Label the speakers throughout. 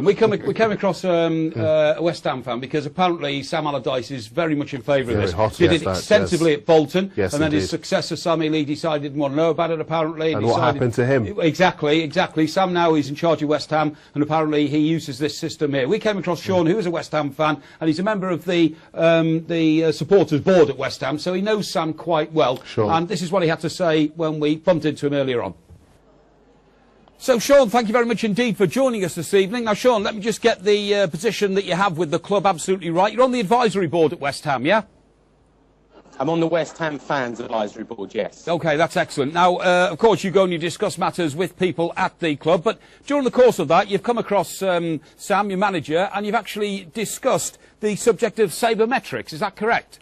Speaker 1: second. We came across a West Ham fan because apparently Sam Allardyce is very much in favour of this.
Speaker 2: Hot,
Speaker 1: did
Speaker 2: yes,
Speaker 1: it extensively at Bolton, and then his successor Sammy Lee decided he didn't want to know about it. Apparently,
Speaker 2: and what happened to him?
Speaker 1: Exactly. Sam now is in charge of West Ham, and apparently he uses this system here. We came across Sean, who is a West Ham fan, and he's a member of the supporters board at West Ham, so he knows Sam quite well.
Speaker 2: Sure.
Speaker 1: And this is what he had to say when we bumped into him earlier on. So, Sean, thank you very much indeed for joining us this evening. Now, Sean, let me just get the position that you have with the club absolutely right. You're on the advisory board at West Ham, yeah?
Speaker 3: I'm on the West Ham fans advisory board, yes.
Speaker 1: OK, that's excellent. Now, of course, you go and you discuss matters with people at the club, but during the course of that, you've come across Sam, your manager, and you've actually discussed the subject of Saber Metrics. Is that correct?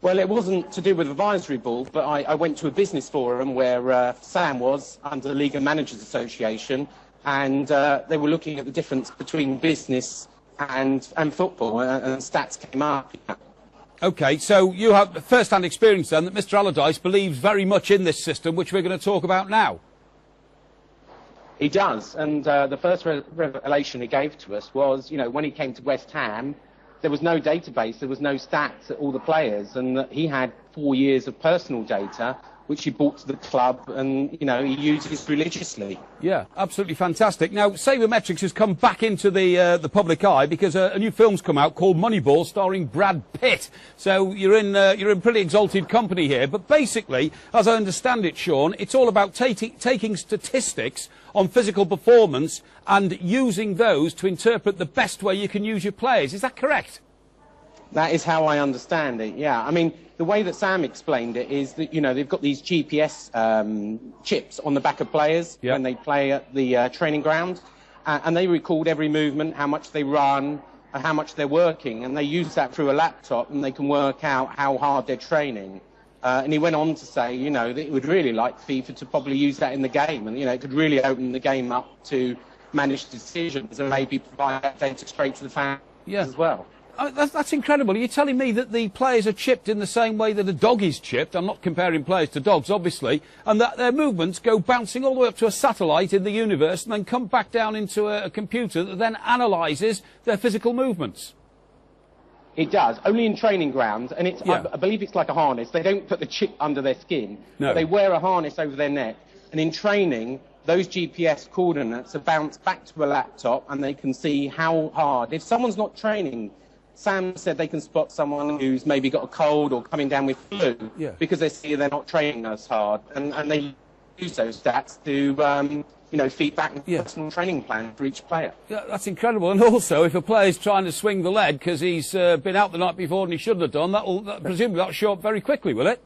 Speaker 3: Well, it wasn't to do with advisory board, but I went to a business forum where Sam was under the League of Managers Association, and they were looking at the difference between business and football, and stats came up.
Speaker 1: OK, so you have first-hand experience then that Mr Allardyce believes very much in this system, which we're going to talk about now.
Speaker 3: He does, and the first revelation he gave to us was, you know, when he came to West Ham, there was no database, there was no stats at all the players, and that he had 4 years of personal data, which he brought to the club, and, you know, he uses religiously. Yeah,
Speaker 1: absolutely fantastic. Now, Saber Metrics has come back into the public eye because a new film's come out called Moneyball, starring Brad Pitt. So you're in pretty exalted company here. But basically, as I understand it, Sean, it's all about taking statistics on physical performance and using those to interpret the best way you can use your players. Is that correct?
Speaker 3: That is how I understand it, yeah. I mean, the way that Sam explained it is that, you know, they've got these GPS chips on the back of players when they play at the training ground, and they record every movement, how much they run, and how much they're working, and they use that through a laptop, and they can work out how hard they're training. And he went on to say, you know, that he would really like FIFA to probably use that in the game, and, you know, it could really open the game up to manage decisions and maybe provide that data straight to the fans as well.
Speaker 1: That's incredible. Are you telling me that the players are chipped in the same way that a dog is chipped? I'm not comparing players to dogs, obviously, and that their movements go bouncing all the way up to a satellite in the universe and then come back down into a computer that then analyses their physical movements?
Speaker 3: It does, only in training grounds, and it's, I believe it's like a harness. They don't put the chip under their skin. No. They wear a harness over their neck, and in training, those GPS coordinates are bounced back to a laptop, and they can see how hard. If someone's not training, Sam said they can spot someone who's maybe got a cold or coming down with flu because they see they're not training as hard, and they use those stats to you know, feedback and personal training plan for each player.
Speaker 1: Yeah, that's incredible. And also, if a player's trying to swing the lead because he's been out the night before and he shouldn't have done, presumably that'll show up very quickly, will it?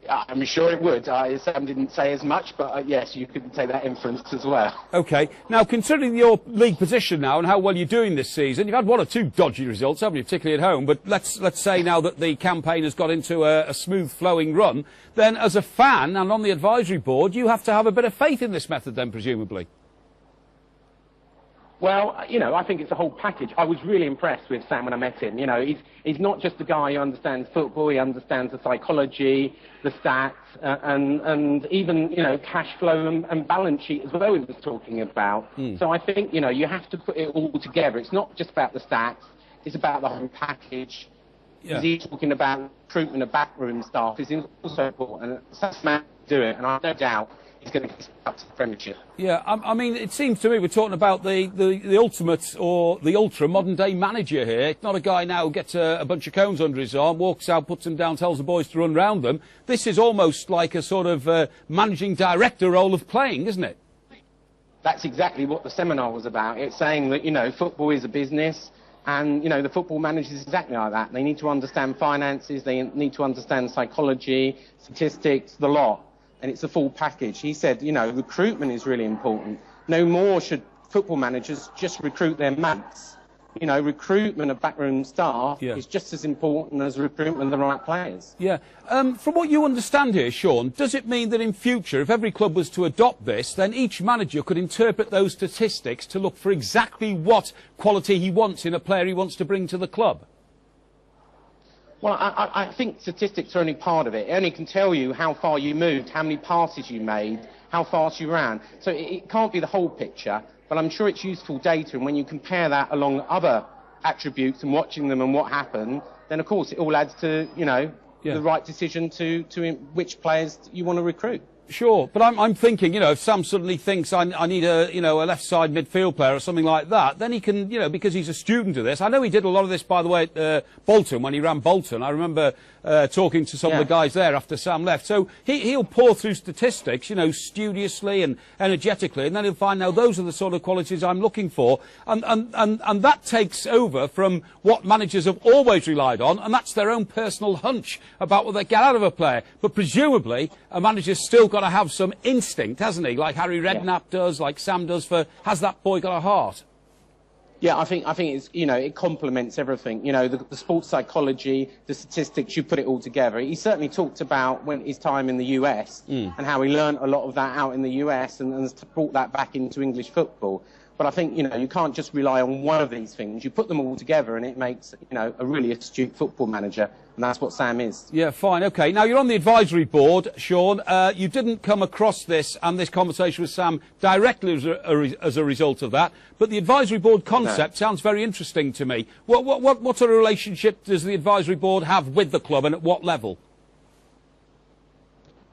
Speaker 3: I'm sure it would. Sam didn't say as much, but yes, you could take that inference as well.
Speaker 1: OK. Now, considering your league position now and how well you're doing this season, you've had one or two dodgy results, haven't you, particularly at home, but let's say now that the campaign has got into a smooth flowing run, then as a fan and on the advisory board, you have to have a bit of faith in this method then, presumably.
Speaker 3: Well, you know, I think it's a whole package. I was really impressed with Sam when I met him. You know, he's not just a guy who understands football, he understands the psychology, the stats, and even, you know, cash flow and balance sheet as well he was talking about. So I think, you know, you have to put it all together. It's not just about the stats, it's about the whole package. He's talking about recruitment of backroom staff is also important, and Sam's man to do it, and I have no doubt he's going to get up to the Premiership. Yeah,
Speaker 1: I mean, it seems to me we're talking about the ultimate or the ultra modern day manager here. It's not a guy now who gets a bunch of cones under his arm, walks out, puts them down, tells the boys to run round them. This is almost like a sort of managing director role of playing, isn't it?
Speaker 3: That's exactly what the seminar was about. It's saying that, you know, football is a business, and, you know, the football manager is exactly like that. They need to understand finances, they need to understand psychology, statistics, the lot. And it's a full package. He said, you know, recruitment is really important. No more should football managers just recruit their mates. You know, recruitment of backroom staff is just as important as recruitment of the right players.
Speaker 1: Yeah. From what you understand here, Sean, does it mean that in future, if every club was to adopt this, then each manager could interpret those statistics to look for exactly what quality he wants in a player he wants to bring to the club?
Speaker 3: Well, I think statistics are only part of it. It only can tell you how far you moved, how many passes you made, how fast you ran. So it can't be the whole picture. but I'm sure it's useful data, and when you compare that along other attributes and watching them and what happened, then of course it all adds to, you know, the right decision to which players you want to recruit.
Speaker 1: Sure, but I'm thinking, you know, if Sam suddenly thinks I need a, you know, a left side midfield player or something like that, then he can, you know, because he's a student of this. I know he did a lot of this, by the way, at Bolton, when he ran Bolton. I remember talking to some of the guys there after Sam left. So he'll pour through statistics, you know, studiously and energetically, and then he'll find, now those are the sort of qualities I'm looking for. And that takes over from what managers have always relied on, and that's their own personal hunch about what they get out of a player. But presumably, a manager's still got to have some instinct, hasn't he? Like Harry Redknapp does, like Sam does. Has that boy got a heart?
Speaker 3: Yeah, I think it's, you know, it complements everything. You know, the sports psychology, the statistics, you put it all together. He certainly talked about his time in the US and how he learned a lot of that out in the US and brought that back into English football. But I think, you know, you can't just rely on one of these things. You put them all together and it makes, you know, a really astute football manager. And that's what Sam is. Yeah,
Speaker 1: fine, OK. Now, you're on the advisory board, Sean. You didn't come across this and this conversation with Sam directly as a result of that. But the advisory board concept sounds very interesting to me. What sort of relationship does the advisory board have with the club and at what level?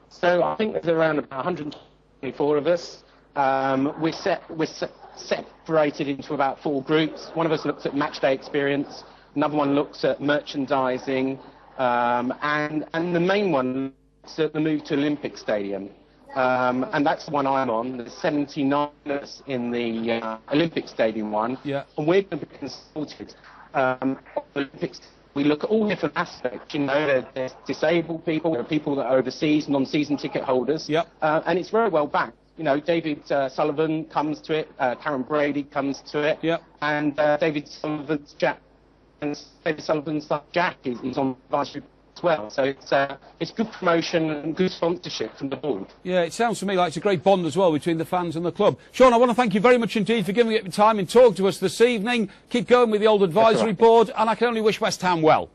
Speaker 3: So I think there's around about 124 of us. We're separated into about 4 groups. One of us looks at match day experience, another one looks at merchandising, and the main one looks at the move to Olympic Stadium. And that's the one I'm on. There's 79 of us in the Olympic Stadium one, and we're going to be consulted. We look at all different aspects. You know, there's disabled people, there are people that are overseas, non-season ticket holders, and it's very well backed. You know, David Sullivan comes to it, Karen Brady comes to it, and David Sullivan's son Jack is on advisory as well. So it's good promotion and good sponsorship from the board. Yeah,
Speaker 1: it sounds to me like it's a great bond as well between the fans and the club. Sean, I want to thank you very much indeed for giving it time and talking to us this evening. Keep going with the old advisory board, and I can only wish West Ham well.